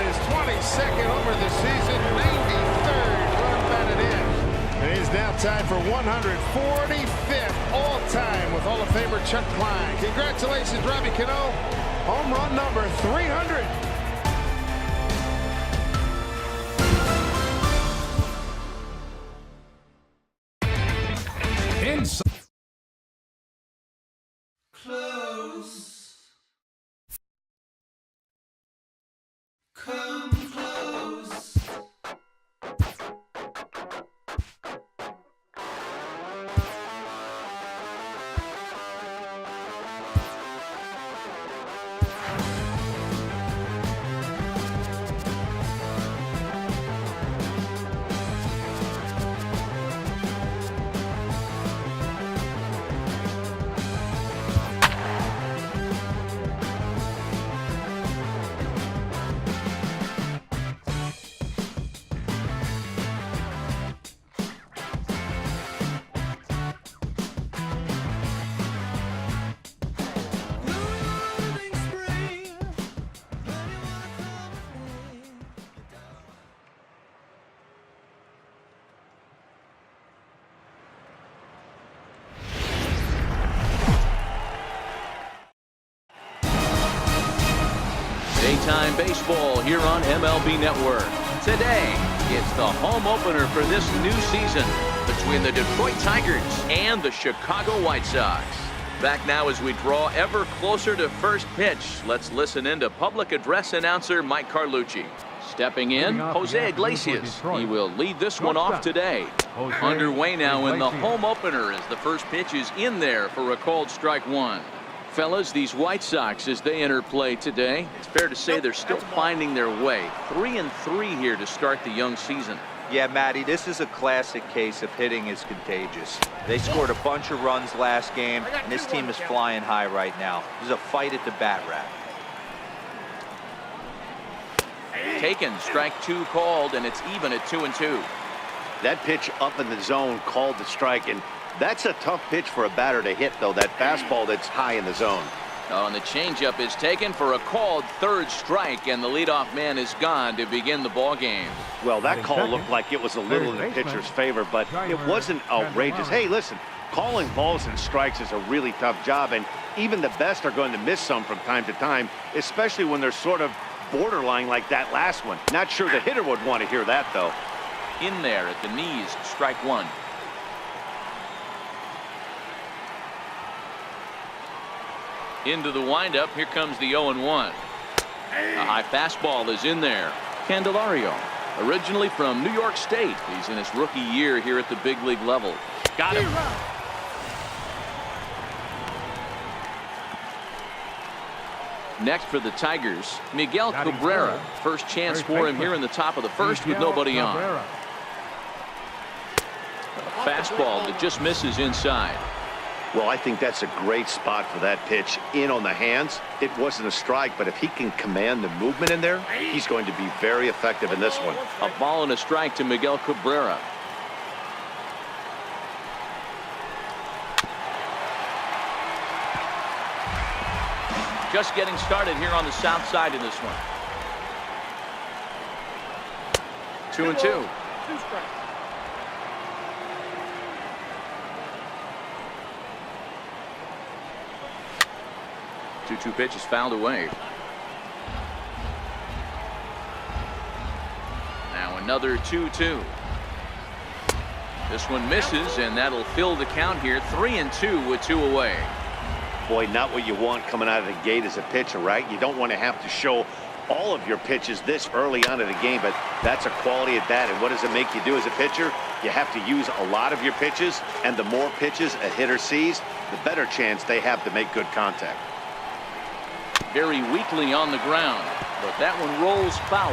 his 22nd over the season, 93rd run batted in. And he's now tied for 145th all-time with Hall of Famer Chuck Klein. Congratulations, Robbie Cano. Home run number 300. Close. Come close. Daytime baseball here on MLB Network. Today, it's the home opener for this new season between the Detroit Tigers and the Chicago White Sox. Back now as we draw ever closer to first pitch. Let's listen in to public address announcer Mike Carlucci. Stepping in, Jose Iglesias. He will lead this one off today. Underway now in the home opener as the first pitch is in there for a called strike one. Fellas, these White Sox, as they enter play today, it's fair to say they're still finding their way. 3-3 here to start the young season. Yeah, Matty, this is a classic case of hitting is contagious. They scored a bunch of runs last game, and this team is flying high right now. There's a fight at the bat rack. Taken, strike two called, and it's even at 2-2. That pitch up in the zone called the strike, and that's a tough pitch for a batter to hit, though, that fastball that's high in the zone. Oh, and the changeup is taken for a called third strike, and the leadoff man is gone to begin the ball game. Well, that call looked like it was a little in the pitcher's favor, but it wasn't outrageous. Hey, listen, calling balls and strikes is a really tough job, and even the best are going to miss some from time to time, especially when they're sort of borderline like that last one. Not sure the hitter would want to hear that, though. In there at the knees, strike one. Into the windup, here comes the 0-1. A high fastball is in there. Candelario, originally from New York State. He's in his rookie year here at the big league level. Got him. Next for the Tigers, Miguel Cabrera. First chance for him here in the top of the first with nobody on. A fastball that just misses inside. Well, I think that's a great spot for that pitch in on the hands. It wasn't a strike, but if he can command the movement in there, he's going to be very effective in this one. A ball and a strike to Miguel Cabrera. Just getting started here on the south side in this one. 2-2. 2-2 pitch is fouled away. Now another 2-2. This one misses, and that'll fill the count here. 3-2 with two away. Boy, not what you want coming out of the gate as a pitcher, right? You don't want to have to show all of your pitches this early on in the game, but that's a quality at bat. And what does it make you do as a pitcher? You have to use a lot of your pitches, and the more pitches a hitter sees, the better chance they have to make good contact. Very weakly on the ground, but that one rolls foul.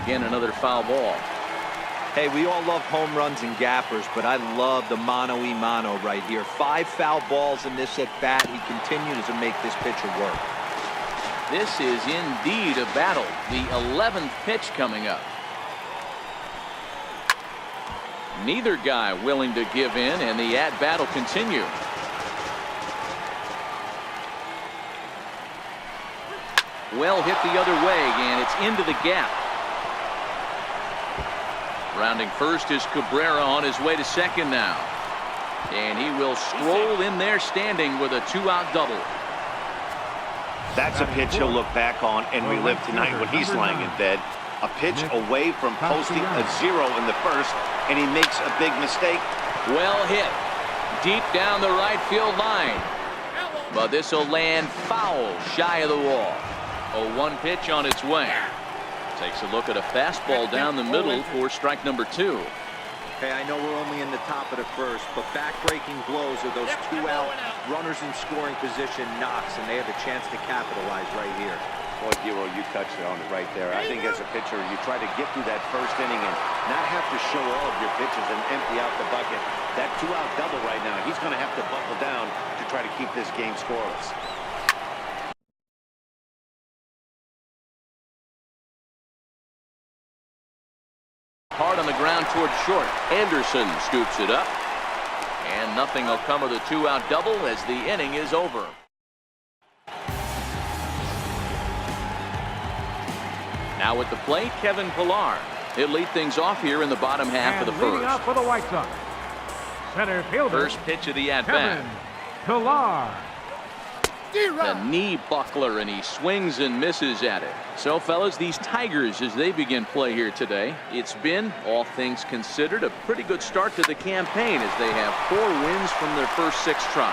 Again, another foul ball. Hey, we all love home runs and gappers, but I love the mano-y-mano right here. 5 foul balls in this at-bat. He continues to make this pitcher work. This is indeed a battle. The 11th pitch coming up. Neither guy willing to give in, and the at-bat will continue. Well hit the other way, and it's into the gap. Rounding first is Cabrera on his way to second now. And he will stroll in there standing with a 2-out double. That's a pitch he'll look back on and relive tonight when he's lying in bed. A pitch away from posting a 0 in the first, and he makes a big mistake. Well hit. Deep down the right field line. But this will land foul shy of the wall. A 1 pitch on its way. Takes a look at a fastball down the middle for strike number 2. Hey, I know we're only in the top of the first, but back-breaking blows are those 2-out runners in scoring position knocks, and they have a chance to capitalize right here. Boy, Giro, you touched it on it right there. I think as a pitcher, you try to get through that first inning and not have to show all of your pitches and empty out the bucket. That 2-out double right now, he's going to have to buckle down to try to keep this game scoreless. Hard on the ground towards short. Anderson scoops it up. And nothing will come of the 2-out double as the inning is over. Now at the plate, Kevin Pillar. He'll lead things off here in the bottom half of the first. Up for the White Sox, center fielder. First pitch of the at-bat. Kevin Pillar. A knee buckler, and he swings and misses at it. So, fellas, these Tigers, as they begin play here today, it's been, all things considered, a pretty good start to the campaign as they have 4 wins from their first 6 tries.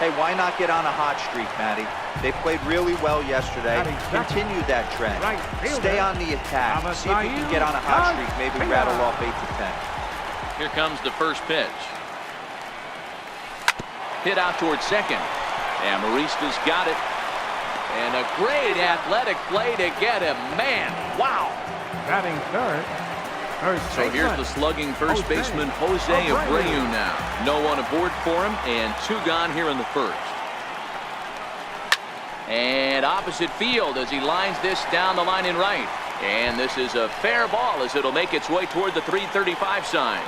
Hey, why not get on a hot streak, Matty? They played really well yesterday. Continue that trend. Stay on the attack. See if you can get on a hot streak. Maybe rattle off 8 to 10. Here comes the first pitch. Hit out towards second. And Marista's got it. And a great athletic play to get him. Man, wow. Batting third. So here's the slugging first baseman, Jose Abreu now. No one aboard for him, and 2 gone here in the first. And opposite field as he lines this down the line in right. And this is a fair ball as it'll make its way toward the 335 sign.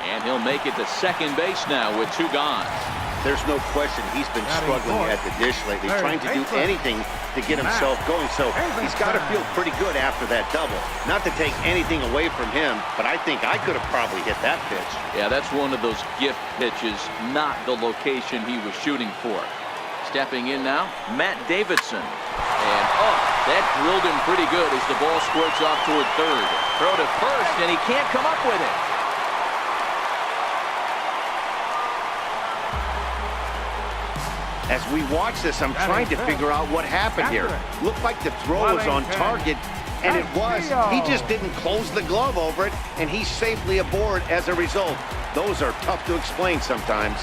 And he'll make it to second base now with 2 gone. There's no question he's been struggling at the dish lately, trying to do anything to get himself going. So he's got to feel pretty good after that double. Not to take anything away from him, but I think I could have probably hit that pitch. Yeah, that's one of those gift pitches, not the location he was shooting for. Stepping in now, Matt Davidson. And, that drilled him pretty good as the ball squirts off toward third. Throw to first, and he can't come up with it. As we watch this, I'm trying to figure out what happened here. Looked like the throw was on target, and it was. He just didn't close the glove over it, and he's safely aboard as a result. Those are tough to explain sometimes.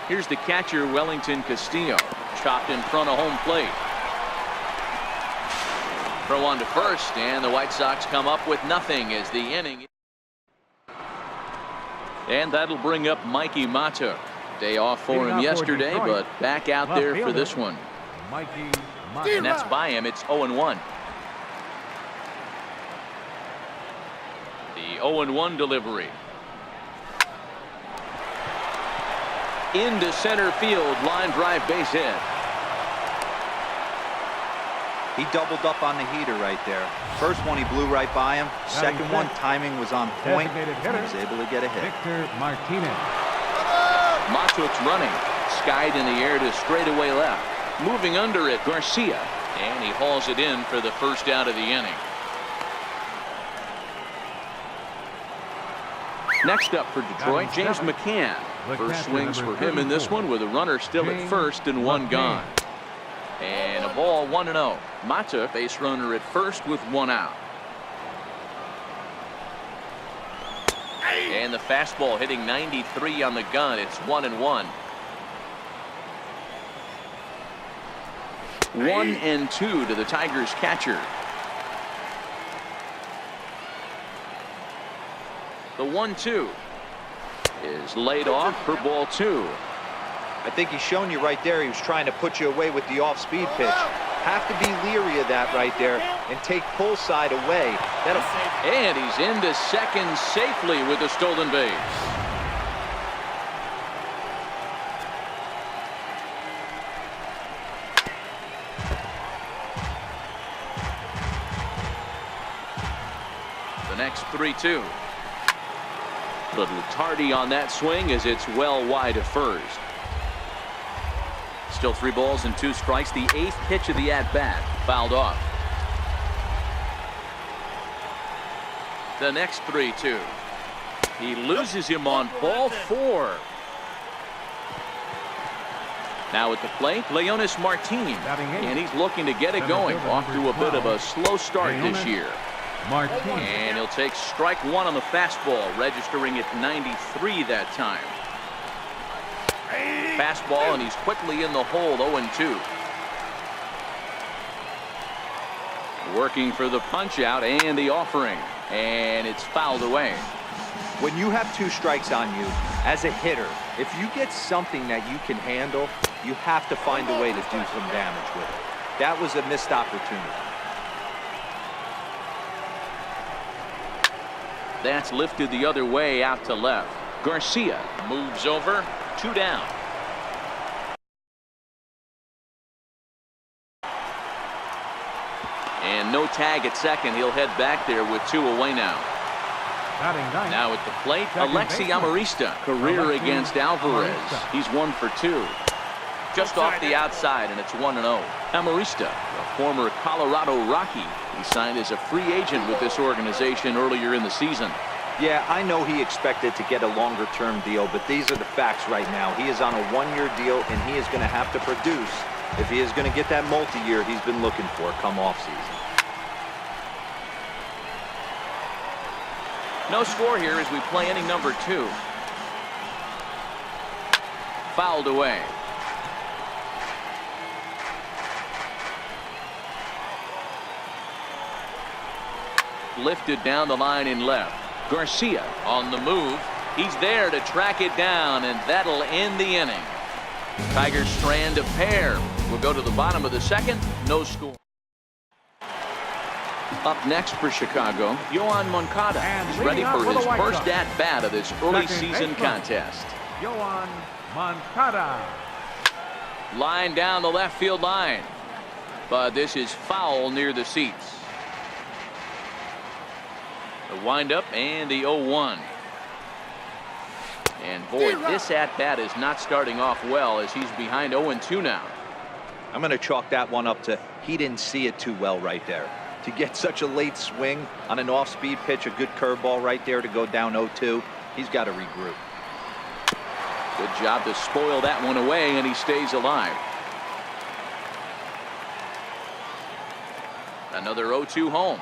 Here's the catcher, Wellington Castillo. Chopped in front of home plate. Throw on to first, and the White Sox come up with nothing as the inning. And that'll bring up Mikey Mato. Day off for him yesterday, but back out there for this one. And that's by him. It's 0-1. The 0-1 delivery. Into center field, line drive base hit. He doubled up on the heater right there. First one he blew right by him. Second one, timing was on point. He was able to get a hit. Victor Martinez. Mato's running. Skied in the air to straightaway left. Moving under it, Garcia. And he hauls it in for the first out of the inning. Next up for Detroit, James McCann. First swings for him in this one with a runner still at first and 1 gone. And a ball 1-0. Mata, base runner at first with 1 out. And the fastball hitting 93 on the gun. It's 1-1. 1-2 to the Tigers catcher. The 1-2 is laid off for ball 2. I think he's shown you right there. He was trying to put you away with the off-speed pitch. Have to be leery of that right there and take pull side away. And he's into second safely with a stolen base. next 3-2. Little tardy on that swing as it's well wide of first. Still 3 balls and 2 strikes. The 8th pitch of the at-bat fouled off. The next 3-2. He loses him on ball 4. Now at the plate, Leonis Martin, and he's looking to get it going. Off to a bit of a slow start this year. And he'll take strike 1 on the fastball, registering at 93 that time. Fastball, and he's quickly in the hole, 0-2. Working for the punch out and the offering, and it's fouled away. When you have 2 strikes on you, as a hitter, if you get something that you can handle, you have to find a way to do some damage with it. That was a missed opportunity. That's lifted the other way out to left. Garcia moves over, 2 down. And no tag at second. He'll head back there with 2 away now. Now at the plate, Alexi Amarista. Career against Alvarez. He's 1 for 2. Just off the outside, and it's 1-0. Amarista, a former Colorado Rocky. He signed as a free agent with this organization earlier in the season. Yeah, I know he expected to get a longer-term deal, but these are the facts right now. He is on a 1-year deal, and he is going to have to produce if he is going to get that multi-year he's been looking for come off-season. No score here as we play inning number 2. Fouled away. Lifted down the line in left. Garcia on the move. He's there to track it down, and that'll end the inning. Tigers strand a pair. We'll go to the bottom of the 2nd. No score. Up next for Chicago, Yoan Moncada. He's ready for his first at-bat of this early season contest. Yoan Moncada. Line down the left field line. But this is foul near the seats. The windup and the 0-1. And boy, this at-bat is not starting off well as he's behind 0-2 now. I'm going to chalk that one up to he didn't see it too well right there. To get such a late swing on an off-speed pitch, a good curveball right there to go down 0-2, he's got to regroup. Good job to spoil that one away, and he stays alive. Another 0-2 home.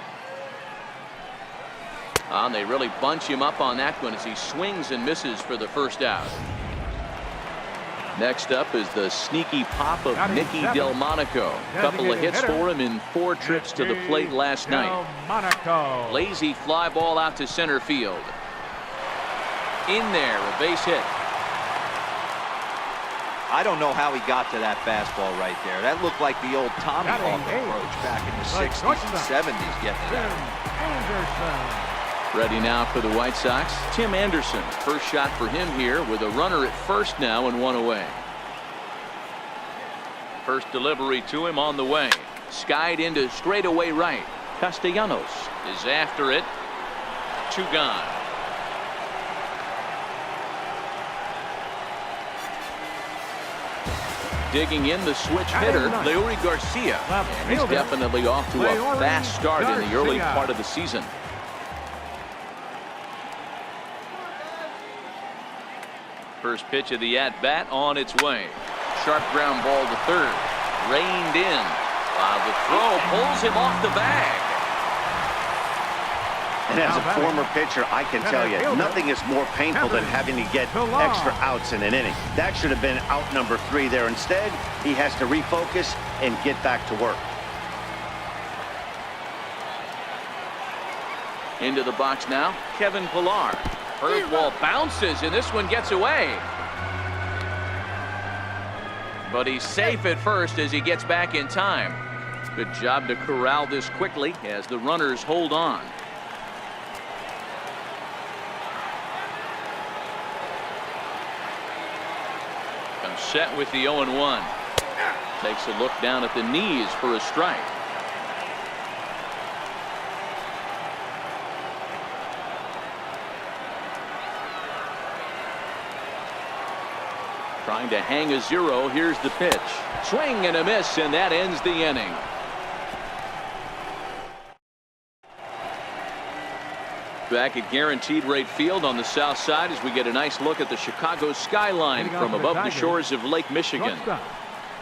And they really bunch him up on that one as he swings and misses for the first out. Next up is the sneaky pop of Nicky Delmonico. Couple of hits for him in 4 trips to the plate last night. Lazy fly ball out to center field. In there, a base hit. I don't know how he got to that fastball right there. That looked like the old Tommy Hawk approach back in the 60s and 70s getting it out. Ready now for the White Sox, Tim Anderson. First shot for him here with a runner at first now and 1 away. First delivery to him on the way. Skied into straightaway right. Castellanos is after it. 2 gone. Digging in the switch hitter, Leury Garcia. And he's definitely off to a fast start in the early part of the season. First pitch of the at-bat on its way. Sharp ground ball to third. Reined in. While the throw pulls him off the bag. And as a former pitcher, I can tell you, nothing is more painful than having to get extra outs in an inning. That should have been out number 3 there. Instead, he has to refocus and get back to work. Into the box now, Kevin Pillar. Curveball bounces, and this one gets away. But he's safe at first as he gets back in time. Good job to corral this quickly as the runners hold on. Comes set with the 0-1. Takes a look down at the knees for a strike. Trying to hang a 0. Here's the pitch. Swing and a miss, and that ends the inning. Back at Guaranteed Rate Field on the south side as we get a nice look at the Chicago skyline from above the shores of Lake Michigan.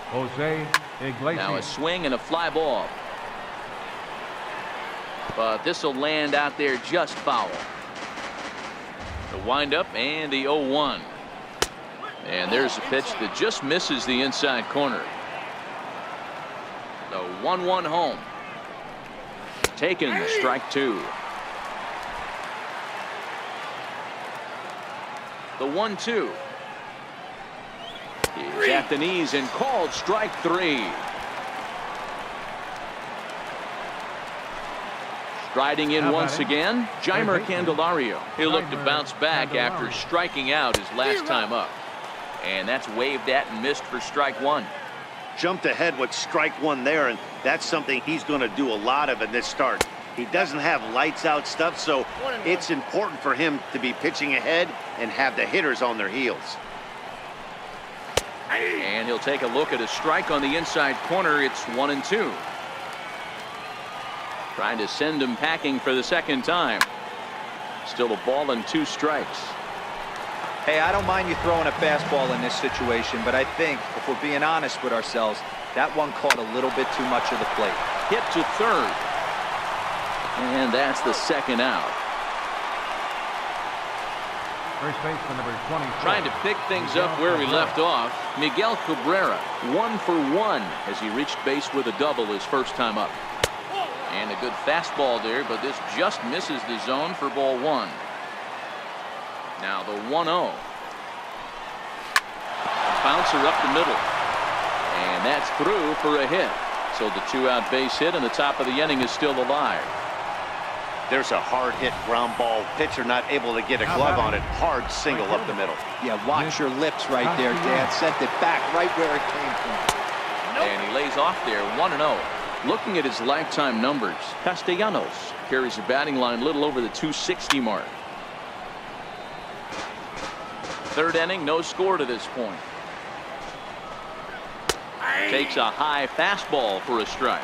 Jose Iglesias. Now a swing and a fly ball. But this will land out there just foul. The windup and the 0-1. And there's a pitch that just misses the inside corner. The 1-1 home. Taken, strike 2. The 1-2. He's at the knees and called strike 3. Striding in once again, Jeimer Candelario. He'll look to bounce back after striking out his last time up. And that's waved at and missed for strike 1. Jumped ahead with strike 1 there, and that's something he's going to do a lot of in this start. He doesn't have lights out stuff, so it's important for him to be pitching ahead and have the hitters on their heels. And he'll take a look at a strike on the inside corner. It's 1-2. Trying to send him packing for the second time. Still a ball and 2 strikes. Hey, I don't mind you throwing a fastball in this situation, but I think if we're being honest with ourselves, that one caught a little bit too much of the plate. Hit to third. And that's the second out. First baseman number 20. Trying to pick things up where we left off. Miguel Cabrera, 1 for 1 as he reached base with a double his first time up. And a good fastball there, but this just misses the zone for ball 1. Now the 1-0. Bouncer up the middle. And that's through for a hit. So the 2-out base hit and the top of the inning is still alive. There's a hard hit ground ball. Pitcher not able to get a glove on it. Hard single up the middle. Yeah, watch your lips right there, Dan. Sent it back right where it came from. And he lays off there, 1-0. Looking at his lifetime numbers, Castellanos carries a batting line a little over the 260 mark. Third inning, no score to this point. Takes a high fastball for a strike.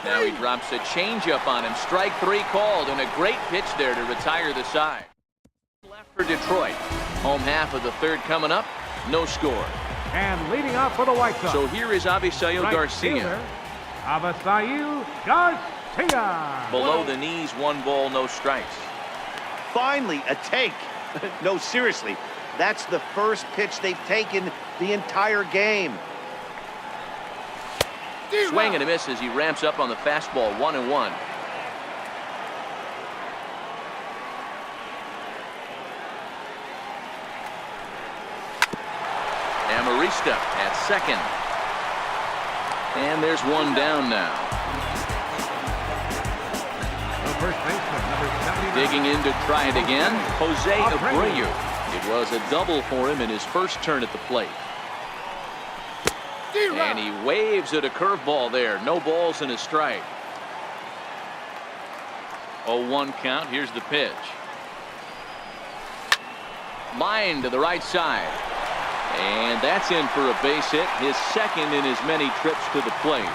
Now he drops a changeup on him. Strike 3 called, and a great pitch there to retire the side. Left for Detroit. Home half of the third coming up. No score. And leading off for the White Sox. So here is Avisail Garcia. Avisail Garcia. Below the knees, 1 ball, no strikes. Finally, a take. No, seriously. That's the first pitch they've taken the entire game. Swing and a miss as he ramps up on the fastball. 1-1. Amarista at second. And there's 1 down now. The first baseman number 79. Digging in to try it again, Jose Abreu. It was a double for him in his first turn at the plate. And he waves at a curveball there. No balls and a strike. 0-1 count. Here's the pitch. Line to the right side. And that's in for a base hit. His second in as many trips to the plate.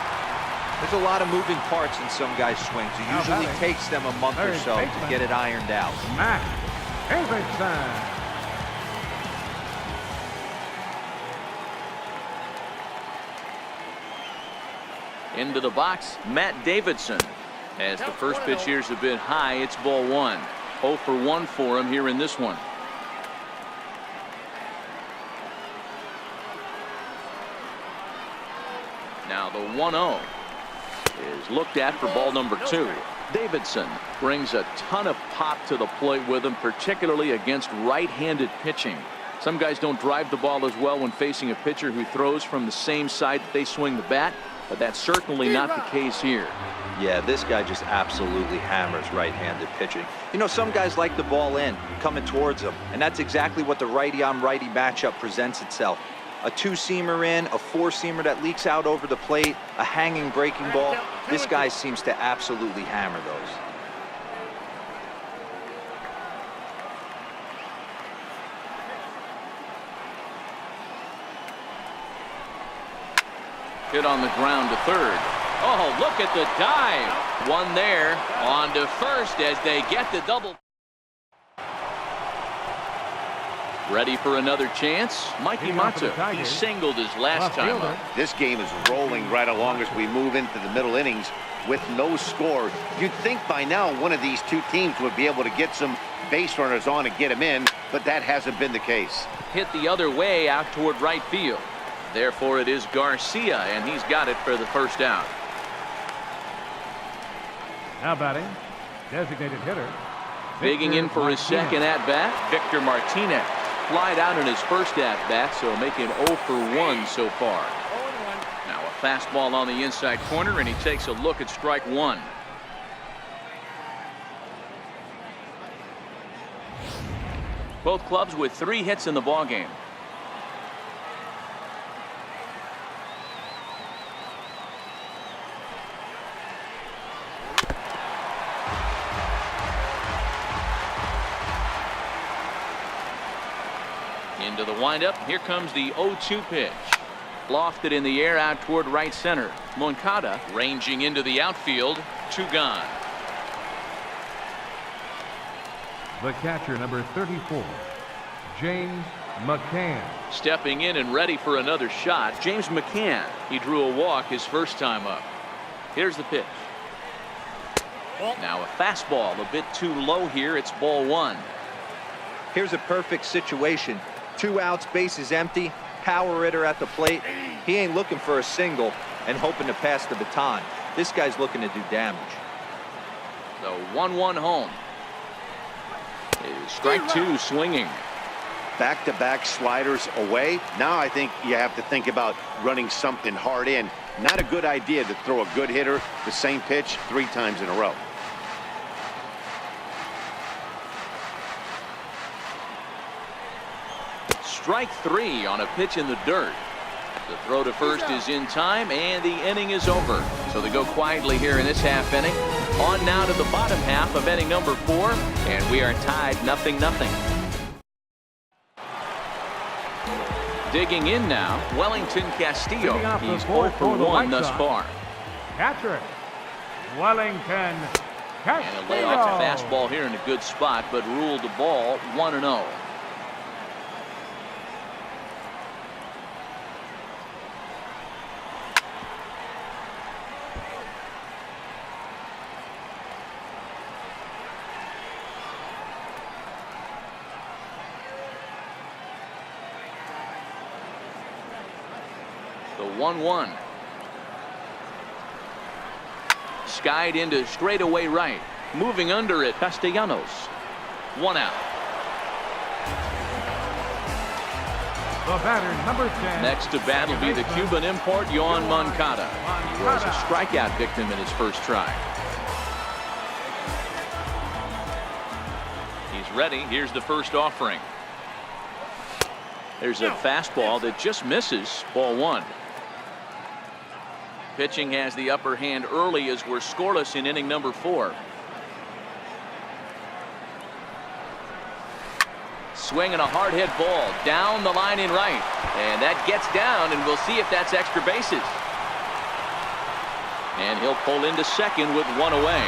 There's a lot of moving parts in some guys' swings. It usually takes them a month or so to get it ironed out. Matt Davidson. Into the box, Matt Davidson. As the first pitch here's a bit high, it's ball 1. 0 for 1 for him here in this one. Now the 1-0 is looked at for ball number 2. Davidson brings a ton of pop to the plate with him, particularly against right-handed pitching. Some guys don't drive the ball as well when facing a pitcher who throws from the same side that they swing the bat. But that's certainly not the case here. Yeah, this guy just absolutely hammers right-handed pitching. You know, some guys like the ball in, coming towards them, and that's exactly what the righty-on-righty matchup presents itself. A two-seamer in, a four-seamer that leaks out over the plate, a hanging breaking ball. This guy seems to absolutely hammer those. Hit on the ground to third. Oh, look at the dive. One there. On to first as they get the double. Ready for another chance? Mikey Matza. He singled his last time up. This game is rolling right along as we move into the middle innings with no score. You'd think by now one of these two teams would be able to get some base runners on and get them in, but that hasn't been the case. Hit the other way out toward right field. Therefore, it is Garcia, and he's got it for the first out. Now batting, designated hitter. Digging in for his second at-bat, Victor Martinez. Flied out in his first at-bat, so making 0 for 1 so far. Now a fastball on the inside corner, and he takes a look at strike one. Both clubs with 3 hits in the ballgame. Into the windup. Here comes the 0-2 pitch. Lofted in the air out toward right center. Moncada ranging into the outfield. 2 gone. The catcher, number 34, James McCann. Stepping in and ready for another shot, James McCann. He drew a walk his first time up. Here's the pitch. Now a fastball a bit too low here. It's ball 1. Here's a perfect situation. 2 outs, bases empty, power hitter at the plate. He ain't looking for a single and hoping to pass the baton. This guy's looking to do damage. The 1-1 home. Strike 2 swinging. Back-to-back sliders away. Now I think you have to think about running something hard in. Not a good idea to throw a good hitter the same pitch 3 times in a row. Strike 3 on a pitch in the dirt. The throw to first is in time, and the inning is over. So they go quietly here in this half inning. On now to the bottom half of inning number 4, and we are tied 0-0. Digging in now, Wellington Castillo. He's 0 for 1 thus far. Catcher, Wellington Castillo. And a layoff fastball here in a good spot, but ruled the ball 1-0. The 1-1. Skied into straightaway right. Moving under it, Castellanos. 1 out. The batter, number 10. Next to bat will be the Cuban import, Yoan Moncada. He was a strikeout victim in his first try. He's ready. Here's the first offering. There's a fastball that just misses. Ball 1. Pitching has the upper hand early as we're scoreless in inning number 4. Swinging a hard hit ball down the line in right, and that gets down, and we'll see if that's extra bases. And he'll pull into second with 1 away.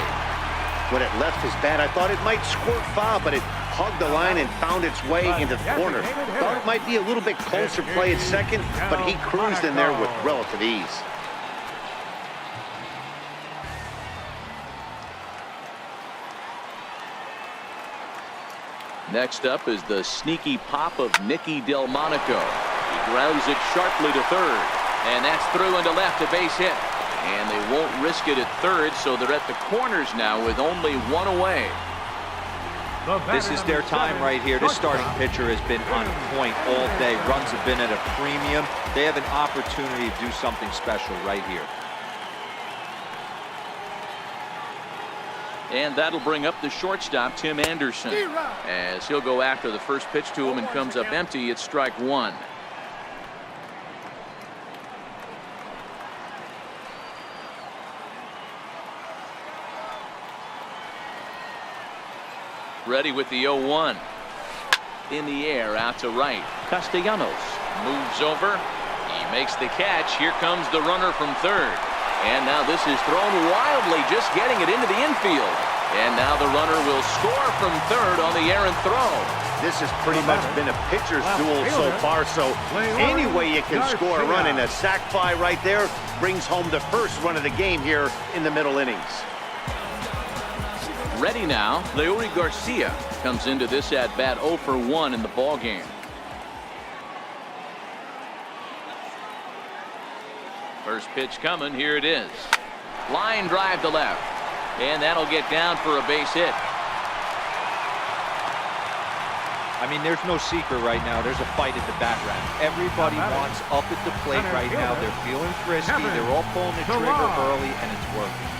When it left his bat, I thought it might squirt foul, but it hugged the line and found its way into the corner. Thought it might be a little bit closer play at second, but he cruised in there with relative ease. Next up is the sneaky pop of Nicky Delmonico. He grounds it sharply to third, and that's through into left, a base hit. And they won't risk it at third, so they're at the corners now with only 1 away. This is their time right here. This starting pitcher has been on point all day. Runs have been at a premium. They have an opportunity to do something special right here. And that'll bring up the shortstop, Tim Anderson, as he'll go after the first pitch to him and comes up empty. It's strike 1. Ready with the 0-1. In the air, out to right. Castellanos moves over. He makes the catch. Here comes the runner from third. And now this is thrown wildly, just getting it into the infield. And now the runner will score from third on the errant throw. This has pretty much been a pitcher's duel so far, so any way you can score a run, and a sac fly right there brings home the first run of the game here in the middle innings. Ready now, Leury Garcia comes into this at-bat 0 for 1 in the ballgame. First pitch coming, here it is. Line drive to left, and that'll get down for a base hit. I mean, there's no secret right now. There's a fight at the background. Everybody wants up at the plate right now. They're feeling frisky. They're all pulling the trigger early, and it's working.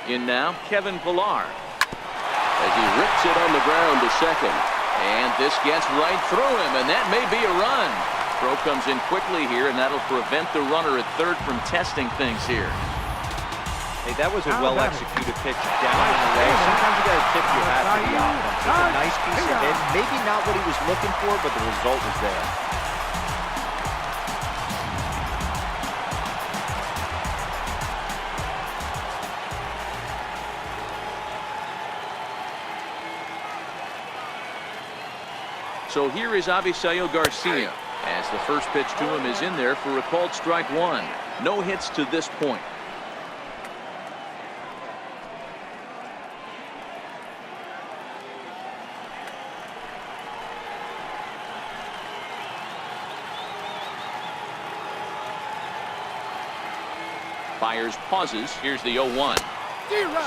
In now, Kevin Pillar. As he rips it on the ground to second. And this gets right through him, and that may be a run. Throw comes in quickly here, and that'll prevent the runner at third from testing things here. Hey, that was a well-executed pitch down and away. Sometimes you got to tip your hat to the offense. It's a nice piece of hit. Maybe not what he was looking for, but the result was there. So here is Avisaíl Garcia, as the first pitch to him is in there for a called strike one. No hits to this point. Fires, pauses. Here's the 0-1.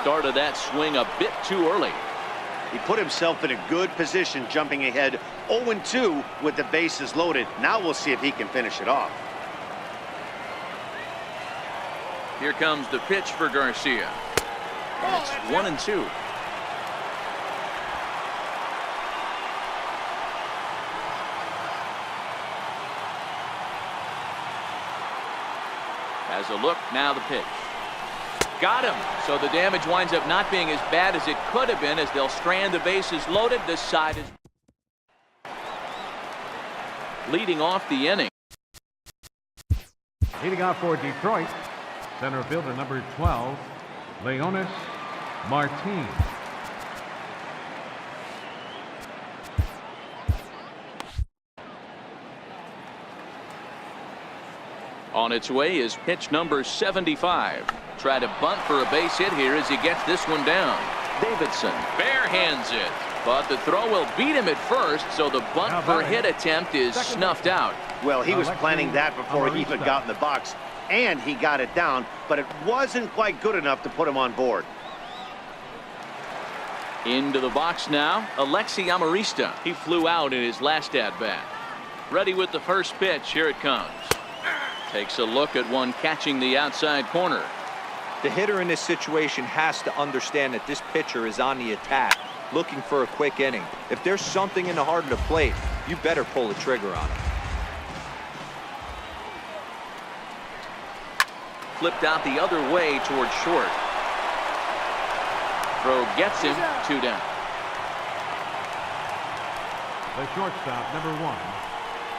Started that swing a bit too early. He put himself in a good position, jumping ahead 0-2 with the bases loaded. Now we'll see if he can finish it off. Here comes the pitch for Garcia. And it's 1-2. Has a look, now the pitch. Got him. So the damage winds up not being as bad as it could have been, as they'll strand the bases loaded. This side is leading off the inning. Leading off for Detroit, center fielder number 12, Leonis Martin. On its way is pitch number 75. Try to bunt for a base hit here as he gets this one down. Davidson barehands it, but the throw will beat him at first, so the bunt for hit attempt is snuffed out. Well, he was planning that before he even got in the box, and he got it down, but it wasn't quite good enough to put him on board. Into the box now, Alexi Amarista. He flew out in his last at-bat. Ready with the first pitch. Here it comes. Takes a look at one catching the outside corner. The hitter in this situation has to understand that this pitcher is on the attack, looking for a quick inning. If there's something in the heart of the plate, you better pull the trigger on it. Flipped out the other way towards short. Throw gets him, 2 down. The shortstop, number 1,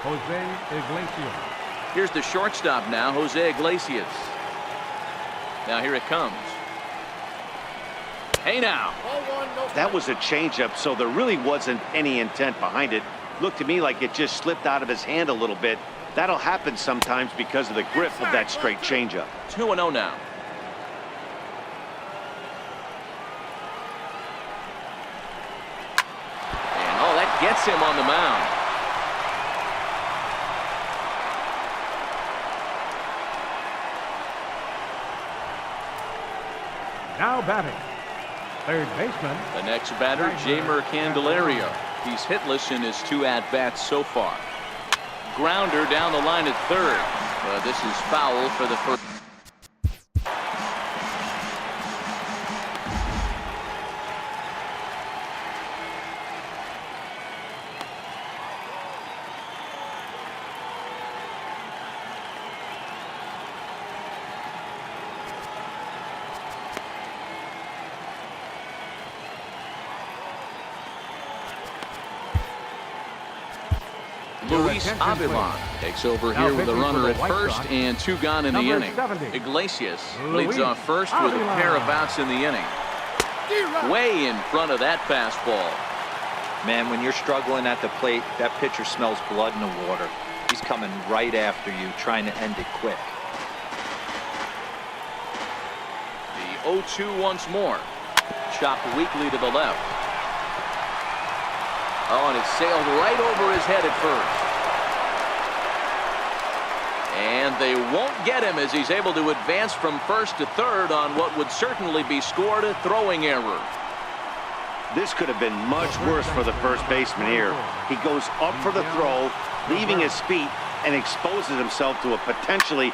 Jose Iglesias. Here's the shortstop now, Jose Iglesias. Now here it comes. Hey now. That was a changeup, so there really wasn't any intent behind it. Looked to me like it just slipped out of his hand a little bit. That'll happen sometimes because of the grip of that straight changeup. 2-0 now. And oh, that gets him on the mound. Now batting, third baseman. The next batter, Jeimer Candelario. He's hitless in his 2 at-bats so far. Grounder down the line at third. But this is foul for the first. Luis Avila takes over here with a runner at first and 2 gone in the inning. Iglesias leads off first with a pair of outs in the inning. Way in front of that fastball. Man, when you're struggling at the plate, that pitcher smells blood in the water. He's coming right after you, trying to end it quick. The 0-2 once more. Chopped weakly to the left. Oh, and it sailed right over his head at first. And they won't get him as he's able to advance from first to third on what would certainly be scored a throwing error. This could have been much worse for the first baseman here. He goes up for the throw, leaving his feet, and exposes himself to a potentially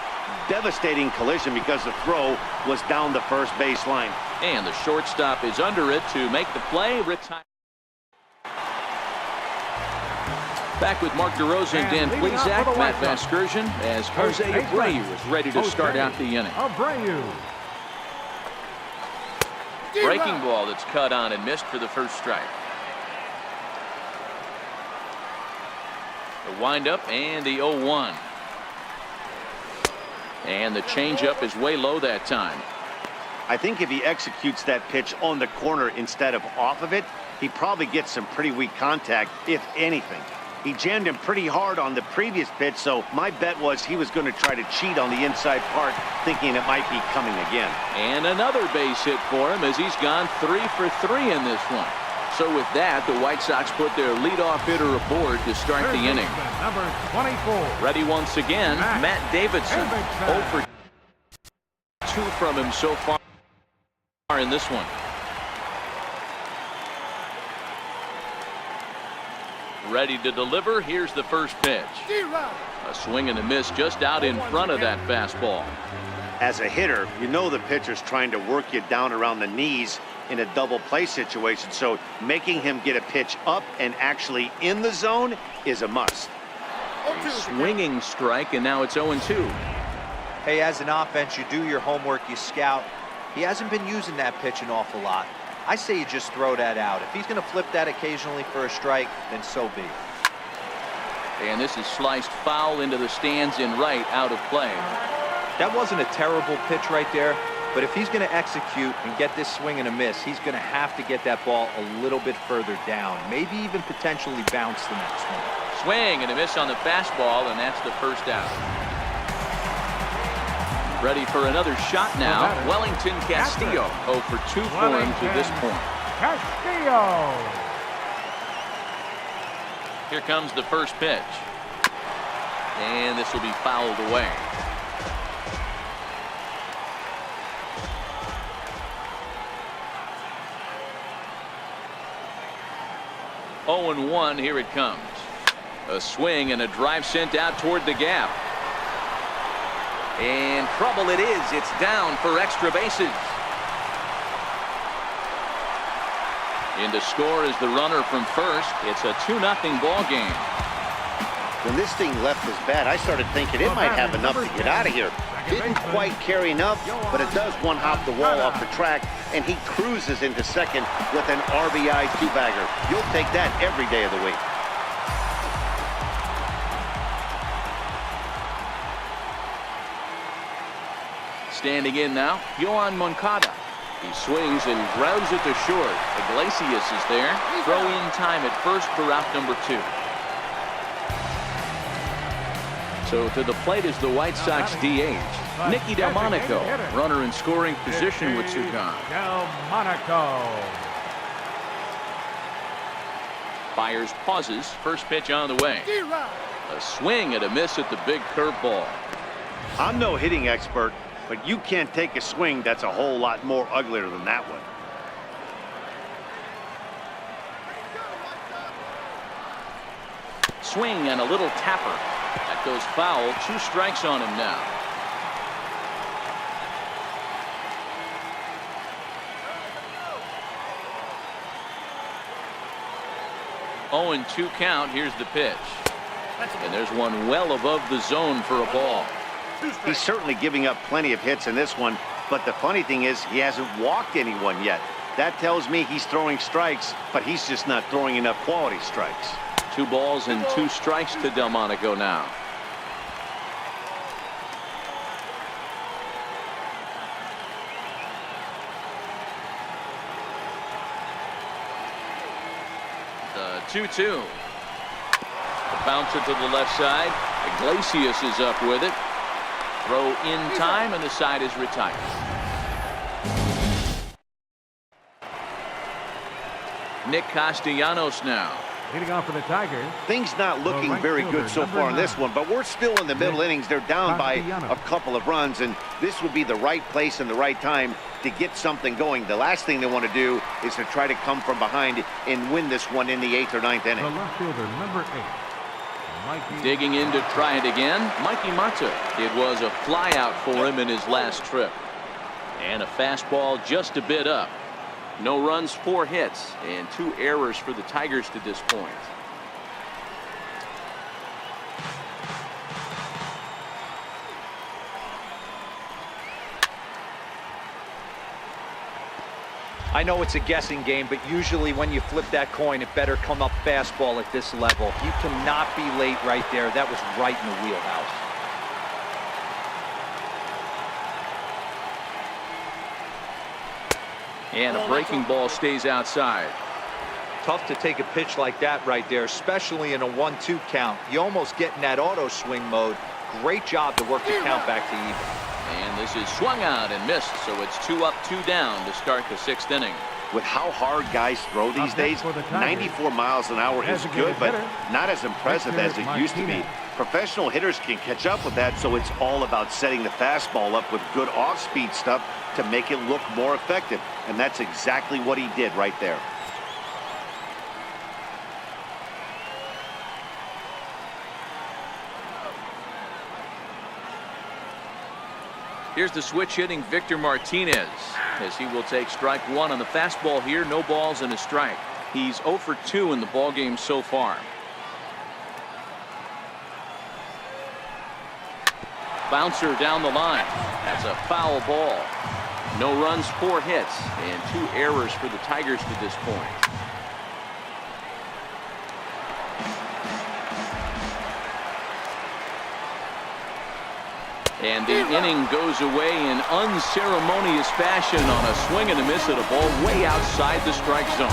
devastating collision because the throw was down the first base line. And the shortstop is under it to make the play. Retire. Back with Mark DeRosa and Dan Plesac, Matt Vasgersian, as Jose Abreu is ready to start out the inning. Breaking ball that's cut on and missed for the first strike. The windup and the 0-1. And the changeup is way low that time. I think if he executes that pitch on the corner instead of off of it, he probably gets some pretty weak contact, if anything. He jammed him pretty hard on the previous pitch, so my bet was he was going to try to cheat on the inside part, thinking it might be coming again. And another base hit for him as he's gone 3 for 3 in this one. So with that, the White Sox put their leadoff hitter aboard to start the inning. Number 24. Ready once again, Matt Davidson. 0 for 2 from him so far in this one. Ready to deliver. Here's the first pitch. A swing and a miss just out in front of that fastball. As a hitter, you know the pitcher's trying to work you down around the knees in a double play situation, so making him get a pitch up and actually in the zone is a must. A swinging strike, and now it's 0-2. Hey, as an offense, you do your homework, you scout. He hasn't been using that pitch an awful lot. I say you just throw that out. If he's going to flip that occasionally for a strike, then so be it. And this is sliced foul into the stands in right, out of play. That wasn't a terrible pitch right there, but if he's going to execute and get this swing and a miss, he's going to have to get that ball a little bit further down, maybe even potentially bounce the next one. Swing and a miss on the fastball, and that's the first out. Ready for another shot now. Wellington Castillo, 0 for 2 for him to this point. Castillo. Here comes the first pitch. And this will be fouled away. Oh and 1, here it comes. A swing and a drive sent out toward the gap. And trouble it is. It's down for extra bases. In to score is the runner from first. It's a 2-0 ball game. When this thing left his bat, I started thinking it might have enough to get out of here. Didn't quite carry enough, but it does one-hop the wall off the track, and he cruises into second with an RBI 2-bagger. You'll take that every day of the week. Standing in now, Yohan Moncada. He swings and grounds it to short. Iglesias is there. Throw in time at first for out number 2. So to the plate is the White Sox DH, Nicky Delmonico, runner in scoring position with 2 gone. Delmonico. Fires pauses. First pitch on the way. A swing and a miss at the big curveball. I'm no hitting expert, but you can't take a swing that's a whole lot more uglier than that one. Swing and a little tapper. That goes foul. 2 strikes on him now. Oh, and 2 count. Here's the pitch. And there's one well above the zone for a ball. He's certainly giving up plenty of hits in this one, but the funny thing is he hasn't walked anyone yet. That tells me he's throwing strikes, but he's just not throwing enough quality strikes. 2 balls and 2 strikes to Delmonico now. The 2-2. The bouncer to the left side. Iglesias is up with it. Throw in time, and the side is retired. Nick Castellanos now. Leading off for the Tigers. Things not looking right very fielder, good so number far in this 9. one, but we're still in the middle innings. They're down by Castellanos. a couple of runs, and this would be the right place and the right time to get something going. The last thing they want to do is to try to come from behind and win this one in the 8th or 9th inning. The left fielder, number 8. Mikey. Digging in to try it again, Mikey Mata. It was a fly out for him in his last trip. And a fastball just a bit up. No runs, 4 hits, and 2 errors for the Tigers to this point. I know it's a guessing game, but usually when you flip that coin, it better come up fastball at this level. You cannot be late right there. That was right in the wheelhouse. And a breaking ball stays outside. Tough to take a pitch like that right there, especially in a 1-2 count. You almost get in that auto swing mode. Great job to work the count back to even. And this is swung out and missed, so it's 2 up, 2 down to start the 6th inning. With how hard guys throw these days, 94 miles an hour is good, but not as impressive as it used to be. Professional hitters can catch up with that, so it's all about setting the fastball up with good off-speed stuff to make it look more effective. And that's exactly what he did right there. Here's the switch hitting Victor Martinez, as he will take strike 1 on the fastball here. No balls and a strike. He's 0 for 2 in the ballgame so far. Bouncer down the line. That's a foul ball. No runs, 4 hits, and 2 errors for the Tigers to this point. And the inning goes away in unceremonious fashion on a swing and a miss at a ball way outside the strike zone.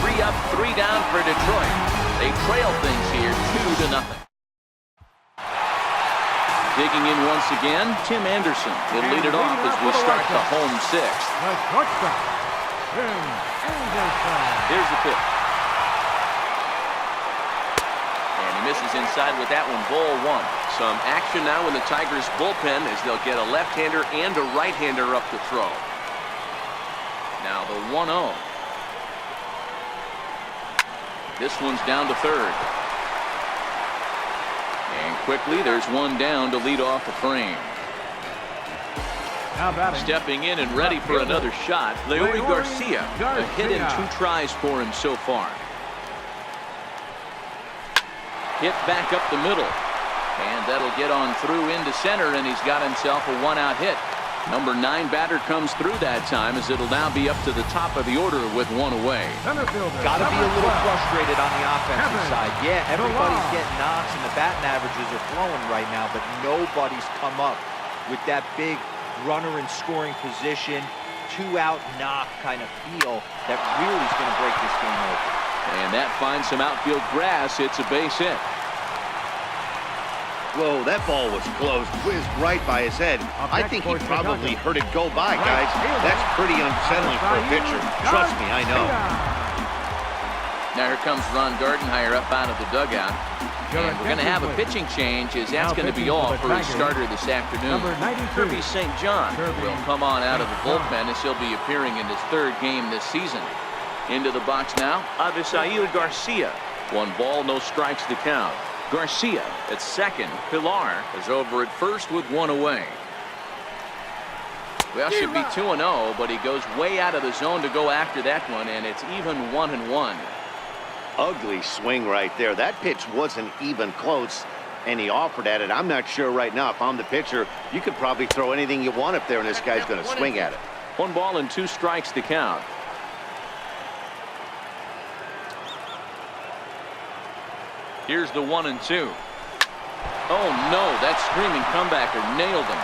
3 up, 3 down for Detroit. They trail things here 2-0. Digging in once again, Tim Anderson. He'll lead it off as we start the home 6th. The shortstop, Tim Anderson. Here's the pitch. And he misses inside with that one, ball 1. Some action now in the Tigers bullpen as they'll get a left-hander and a right-hander up to throw. Now the 1-0. This one's down to 3rd. And quickly there's one down to lead off the frame. Now batting. Stepping in and ready for another shot, Leody Garcia. A hit in 2 tries for him so far. Hit back up the middle. And that'll get on through into center, and he's got himself a 1-out hit. Number 9 batter comes through that time, as it'll now be up to the top of the order with 1 away. Center fielder, Got to be a number little 12. frustrated on the offensive Kevin side. Yeah, everybody's Millar. getting knocks and the batting averages are flowing right now, but nobody's come up with that big runner in scoring position, 2-out knock kind of feel that really is going to break this game open. And that finds some outfield grass. It's a base hit. Whoa, that ball was close, whizzed right by his head. I think he probably heard it go by, guys. That's pretty unsettling for a pitcher. Trust me, I know. Now here comes Ron Gardenhire up out of the dugout. And we're going to have a pitching change, as that's going to be all for his starter this afternoon. Number 92. Kirby St. John will come on out of the bullpen as he'll be appearing in his 3rd game this season. Into the box now, Avisail Garcia. 1 ball, no strikes to count. Garcia at second. Pilar is over at first with 1 away. Well, should be 2-0, but he goes way out of the zone to go after that one, and it's even 1-1. Ugly swing right there. That pitch wasn't even close, and he offered at it. I'm not sure right now, if I'm the pitcher, you could probably throw anything you want up there, and this guy's going to swing at it. 1 ball and 2 strikes to count. Here's the 1-2. Oh no, that screaming comebacker nailed him.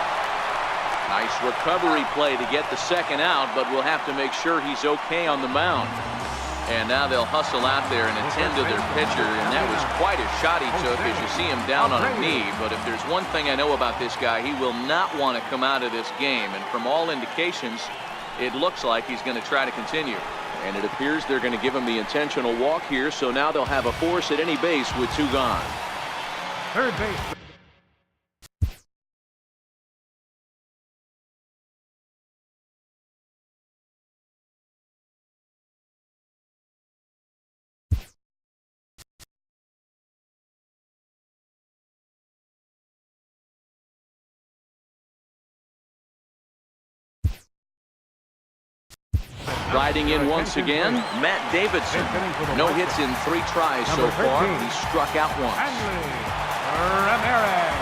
Nice recovery play to get the second out, but we'll have to make sure he's okay on the mound. And now they'll hustle out there and attend to their pitcher, and that was quite a shot he took as you see him down on a knee. But if there's one thing I know about this guy, he will not want to come out of this game. And from all indications, it looks like he's going to try to continue. And it appears they're going to give him the intentional walk here, so now they'll have a force at any base with 2 gone. Third base. Riding in once again, Matt Davidson. No hits in 3 tries so far. He struck out once. Ramirez.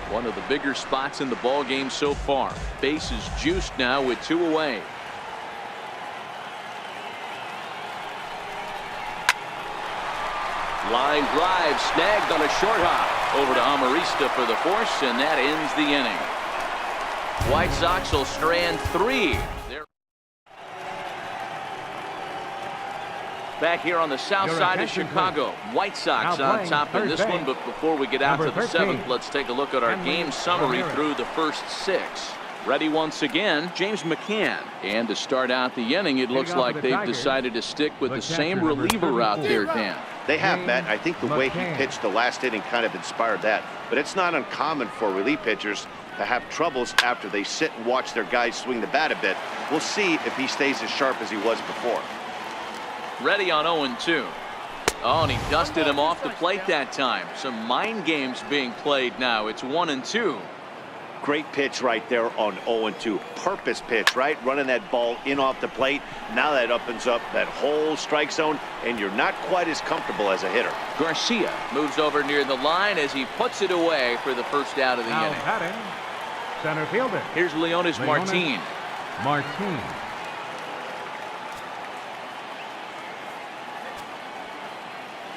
One of the bigger spots in the ball game so far. Base is juiced now with 2 away. Line drive snagged on a short hop. Over to Amarista for the force, and that ends the inning. White Sox will strand 3. They're back here on the south side of Chicago. White Sox on top in this one, but before we get out to the 7th, let's take a look at our game summary through the first 6. Ready once again, James McCann. And to start out the inning, it looks like they've decided to stick with the same reliever out there, Dan. They have, Matt. I think the way he pitched the last inning kind of inspired that. But it's not uncommon for relief pitchers to have troubles after they sit and watch their guys swing the bat a bit. We'll see if he stays as sharp as he was before. Ready on 0-2. Oh, and he dusted him off the plate that time. Some mind games being played now. It's 1-2. Great pitch right there on 0-2. Purpose pitch, right? Running that ball in off the plate. Now that opens up that whole strike zone, and you're not quite as comfortable as a hitter. Garcia moves over near the line as he puts it away for the first out of the inning. Batting, center fielder. Here's Leonis Martin. Martin.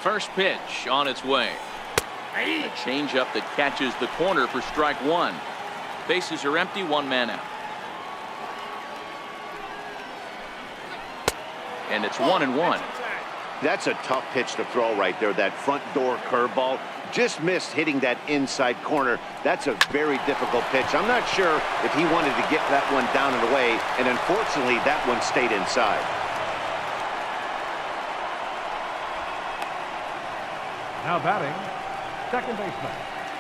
First pitch on its way. A changeup that catches the corner for strike 1. Bases are empty, 1 man out. And it's 1-1. That's a tough pitch to throw right there. That front door curveball just missed hitting that inside corner. That's a very difficult pitch. I'm not sure if he wanted to get that one down and away, and unfortunately that one stayed inside. Now batting, second baseman.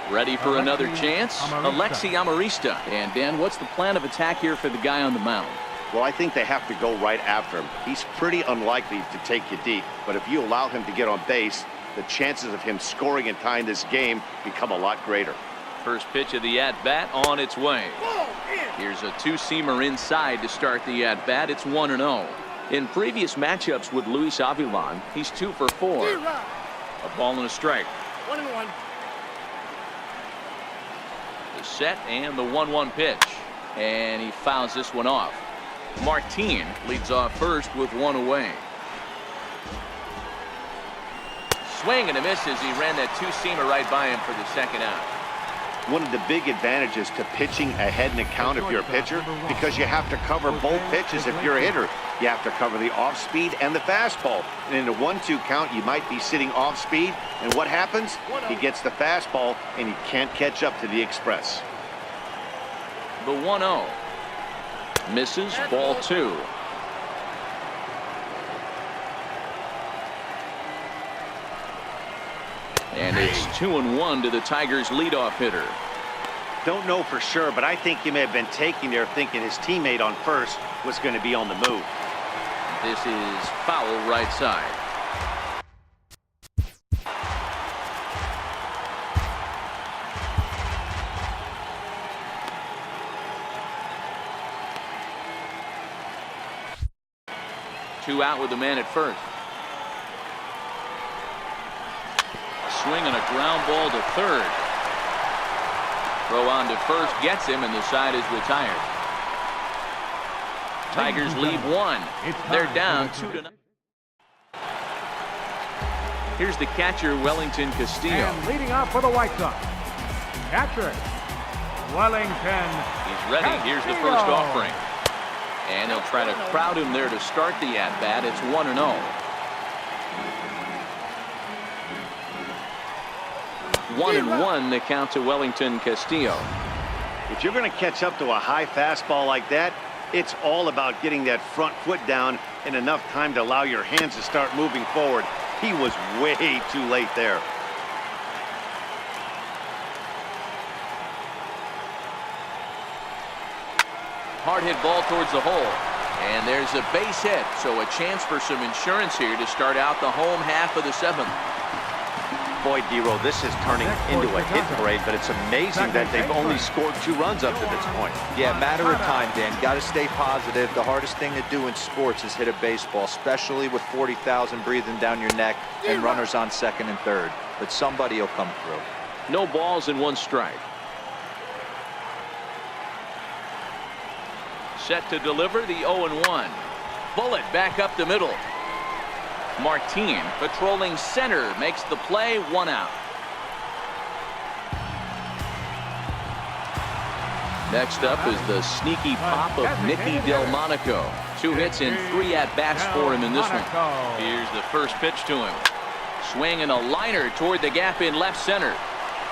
Ready for another chance? Alexi Amarista. And Dan, what's the plan of attack here for the guy on the mound? Well, I think they have to go right after him. He's pretty unlikely to take you deep, but if you allow him to get on base, the chances of him scoring and tying this game become a lot greater. First pitch of the at-bat on its way. Here's a 2-seamer inside to start the at-bat. It's 1-0. In previous matchups with Luis Avilan, he's 2 for 4. A ball and a strike. 1-1. The set and the 1-1 pitch. And he fouls this one off. Martin leads off first with 1 away. Swing and a miss as he ran that 2-seamer right by him for the second out. One of the big advantages to pitching ahead in the count if you're a pitcher, because you have to cover both pitches if you're a hitter. You have to cover the off-speed and the fastball. And in a 1-2 count, you might be sitting off-speed. And what happens? He gets the fastball, and he can't catch up to the express. The 1-0. Misses, ball 2. And it's 2-1 to the Tigers' leadoff hitter. Don't know for sure, but I think he may have been taking there thinking his teammate on first was going to be on the move. This is foul right side. Two out with the man at first. Swing and a ground ball to third. Throw on to first gets him, and the side is retired. Tigers lead 1. They're down 2-0. Here's the catcher, Wellington Castillo. And leading off for the White Sox, catcher, Wellington. He's ready. Here's the first offering. And they'll try to crowd him there to start the at-bat. It's 1-0. 1-1 the count to Wellington Castillo. If you're going to catch up to a high fastball like that, it's all about getting that front foot down in enough time to allow your hands to start moving forward. He was way too late there. Hard hit ball towards the hole. And there's a base hit, so a chance for some insurance here to start out the home half of the 7th. Boy, Dero, this is turning into a hit parade, but it's amazing that they've only scored 2 runs up to this point. Yeah, matter of time, Dan. Got to stay positive. The hardest thing to do in sports is hit a baseball, especially with 40,000 breathing down your neck and runners on second and third. But somebody will come through. No balls and 1 strike. Set to deliver the 0-1. Bullet back up the middle. Martin patrolling center makes the play, 1 out. Next up is the sneaky pop of Nicky Delmonico. 2 hits and 3 at-bats for him in this one. Here's the first pitch to him. Swinging a liner toward the gap in left center.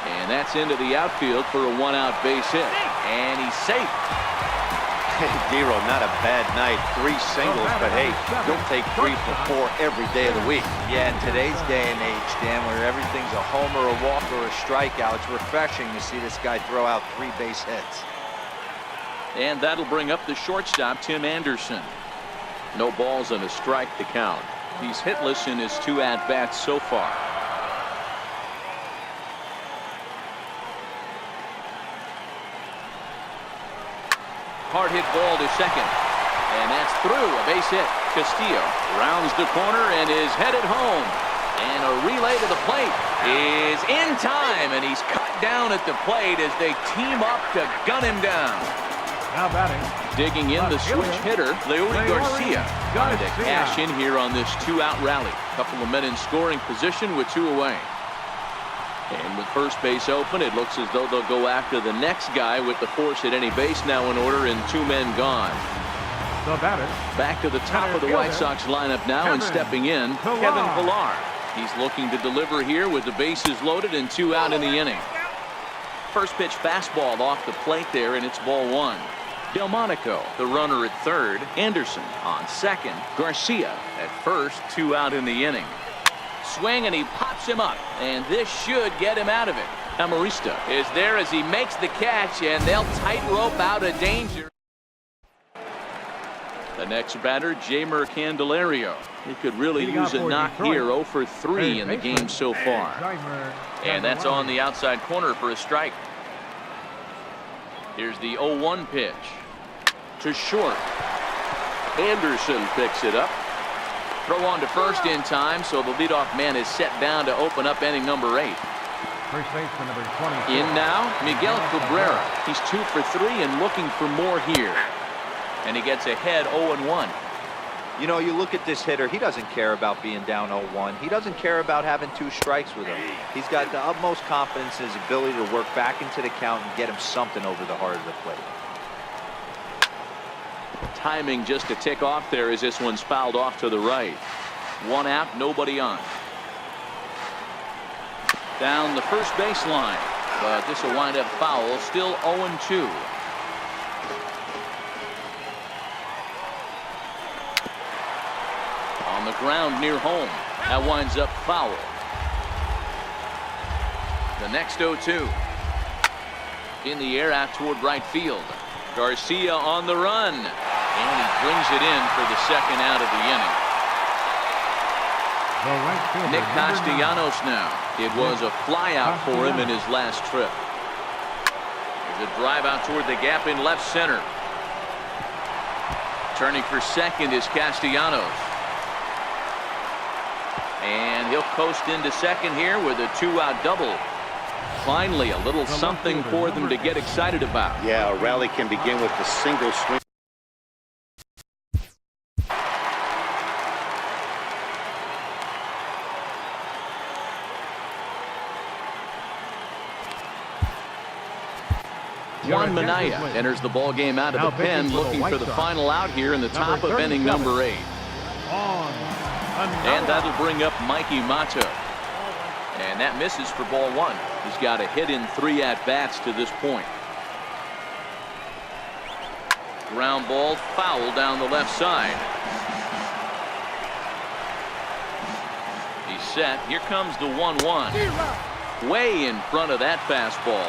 And that's into the outfield for a 1-out base hit. And he's safe. Hey, Dero, not a bad night. 3 singles, but hey, you'll take 3 for 4 every day of the week. Yeah, in today's day and age, Dan, where everything's a homer, a walk, or a strikeout, it's refreshing to see this guy throw out 3 base hits. And that'll bring up the shortstop, Tim Anderson. No balls and a strike to count. He's hitless in his 2 at-bats so far. Hard hit ball to second. And that's through, a base hit. Castillo rounds the corner and is headed home. And a relay to the plate is in time, and he's cut down at the plate as they team up to gun him down. Now batting. Digging in the switch hitter, Leury Garcia. Trying to cash in here on this 2-out rally. Couple of men in scoring position with 2 away. And with first base open, it looks as though they'll go after the next guy with the force at any base now in order and 2 men gone. The batter. Back to the top of the White Sox lineup now, and stepping in, Kevin Pillar. He's looking to deliver here with the bases loaded and 2 out in the inning. First pitch fastball off the plate there, and it's ball 1. Delmonico, the runner at third. Anderson on second. Garcia at first. 2 out in the inning. Swing, and he pops him up, and this should get him out of it. Amarista is there as he makes the catch, and they'll tightrope out of danger. The next batter, Jeimer Candelario. He could really use a knock here. 0 for 3 in the game so far. And that's on the outside corner for a strike. Here's the 0-1 pitch. To short. Anderson picks it up. Throw on to first in time, so the leadoff man is set down to open up inning number 8. First baseman number 20. In now, Miguel Cabrera. He's 2 for 3 and looking for more here. And he gets ahead 0-1. You know, you look at this hitter, he doesn't care about being down 0-1. He doesn't care about having 2 strikes with him. He's got the utmost confidence in his ability to work back into the count and get him something over the heart of the plate. Timing just a tick off there as this one's fouled off to the right. 1 out, nobody on. Down the first baseline, but this will wind up foul. Still 0-2. On the ground near home. That winds up foul. The next 0-2. In the air out toward right field. Garcia on the run. And he brings it in for the 2nd out of the inning. Nick Castellanos now. It was a fly out for him in his last trip. There's a drive out toward the gap in left center. Turning for second is Castellanos. And he'll coast into second here with a 2-out double. Finally, a little something for them to get excited about. Yeah, a rally can begin with a single swing. Juan Minaya enters the ball game out of the pen, looking for the final out here in the top of inning number 8. And that'll bring up Mikey Mato. And that misses for ball 1. He's got a hit in 3 at-bats to this point. Ground ball, foul down the left side. He's set. Here comes the 1-1. Way in front of that fastball.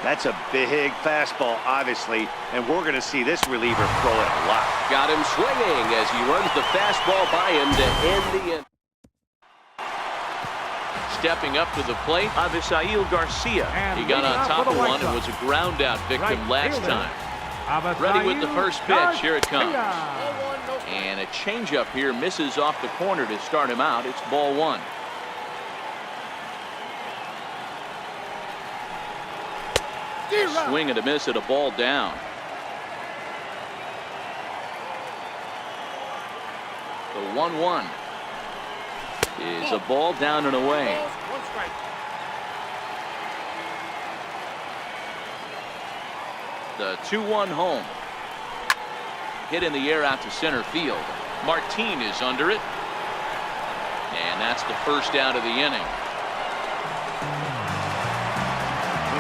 That's a big fastball, obviously, and we're going to see this reliever throw it a lot. Got him swinging as he runs the fastball by him to end the inning. Stepping up to the plate, Avisail Garcia. He got on top of one and was a ground out victim last time. Ready with the first pitch. Here it comes. And a changeup here misses off the corner to start him out. It's ball 1. Swing and a miss at a ball down. The 1-1 is a ball down and away. The 2-1 home. Hit in the air out to center field. Martin is under it. And that's the first out of the inning.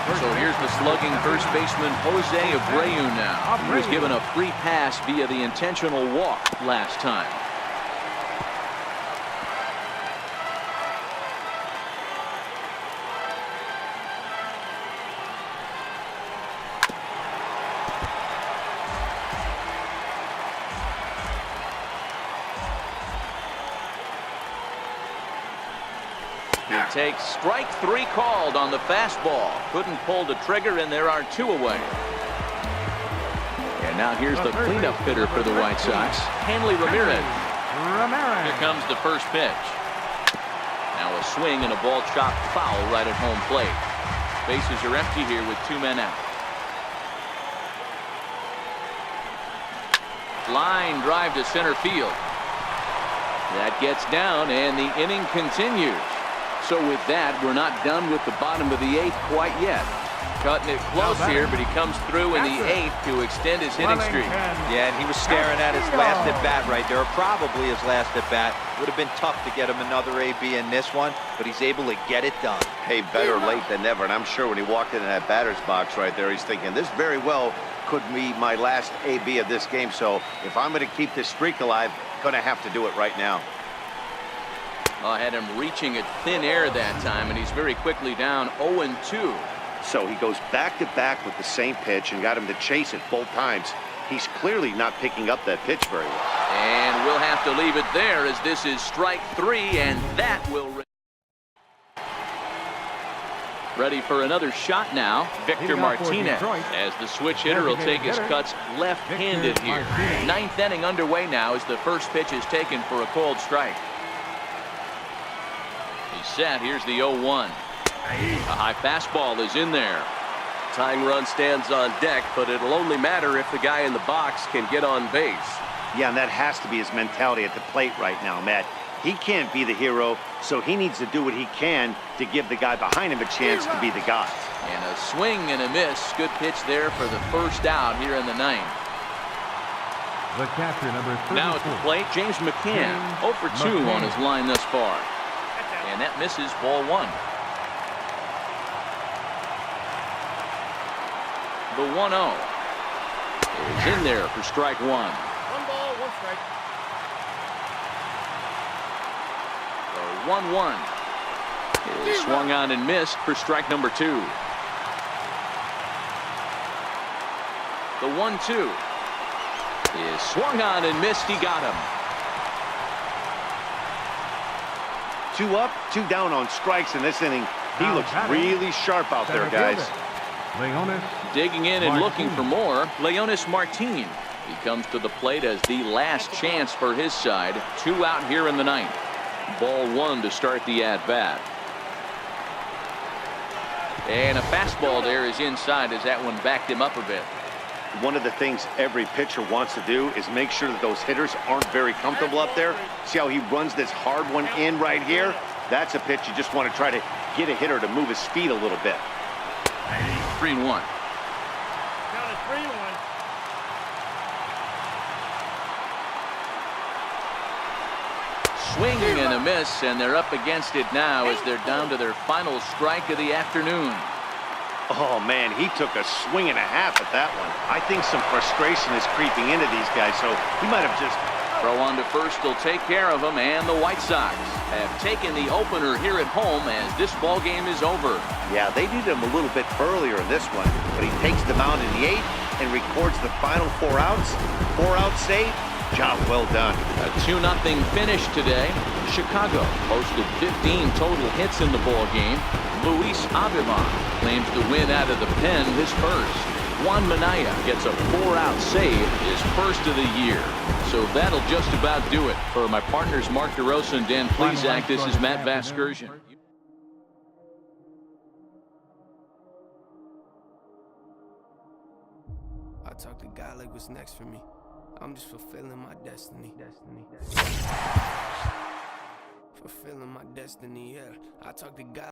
So here's the slugging first baseman Jose Abreu now. He was given a free pass via the intentional walk last time. Takes strike 3 called on the fastball. Couldn't pull the trigger, and there are 2 away. And now here's the cleanup hitter for the White Sox, Hanley Ramirez. Here comes the first pitch. Now a swing and a ball chopped foul right at home plate. Bases are empty here with 2 men out. Line drive to center field. That gets down, and the inning continues. So with that, we're not done with the bottom of the 8th quite yet. Cutting it close here, but he comes through in the 8th to extend his hitting streak. Yeah, and he was staring at his last at-bat right there, probably his last at-bat. Would have been tough to get him another AB in this one, but he's able to get it done. Hey, better late than never, and I'm sure when he walked into that batter's box right there, he's thinking, this very well could be my last AB of this game, so if I'm going to keep this streak alive, going to have to do it right now. I had him reaching at thin air that time, and he's very quickly down 0-2. So he goes back-to-back with the same pitch and got him to chase it both times. He's clearly not picking up that pitch very well. And we'll have to leave it there as this is strike 3, and that will... Ready for another shot now, Victor Martinez, as the switch hitter will take his cuts left-handed here. 9th inning underway now as the first pitch is taken for a cold strike. He's set. Here's the 0-1. A high fastball is in there. Tying run stands on deck, but it'll only matter if the guy in the box can get on base. Yeah, and that has to be his mentality at the plate right now, Matt. He can't be the hero, so he needs to do what he can to give the guy behind him a chance to be the guy. And a swing and a miss. Good pitch there for the first out here in the 9th. The catcher, number 34. Now at the plate, James McCann. 0 for 2 on his line thus far. And that misses ball 1. The 1-0 is in there for strike 1. 1 ball, 1 strike. The 1-1 is swung on and missed for strike number 2. The 1-2 is swung on and missed. He got him. 2 up, 2 down on strikes in this inning. He looks really sharp out there, guys. Digging in and looking for more, Leonis Martin. He comes to the plate as the last chance for his side. 2 out here in the 9th. Ball 1 to start the at-bat. And a fastball there is inside as that one backed him up a bit. One of the things every pitcher wants to do is make sure that those hitters aren't very comfortable up there. See how he runs this hard one in right here? That's a pitch you just want to try to get a hitter to move his feet a little bit. 3-1. Count it 3-1. Swinging and a miss, and they're up against it now as they're down to their final strike of the afternoon. Oh, man, he took a swing and a half at that one. I think some frustration is creeping into these guys, so he might have just... Throw on to first will take care of him, and the White Sox have taken the opener here at home as this ball game is over. Yeah, they needed him a little bit earlier in this one, but he takes the mound in the 8th and records the final 4 outs. 4 outs saved. Job well done. A 2-0 finish today. Chicago posted 15 total hits in the ball game. Luis Avila claims the win out of the pen, his first. Juan Minaya gets a 4-out save, his first of the year. So that'll just about do it. For my partners Mark DeRosa and Dan Plesac, this is Matt Vasgersian. I talk to God like what's next for me. I'm just fulfilling my destiny. Fulfilling my destiny, yeah. I talk to God.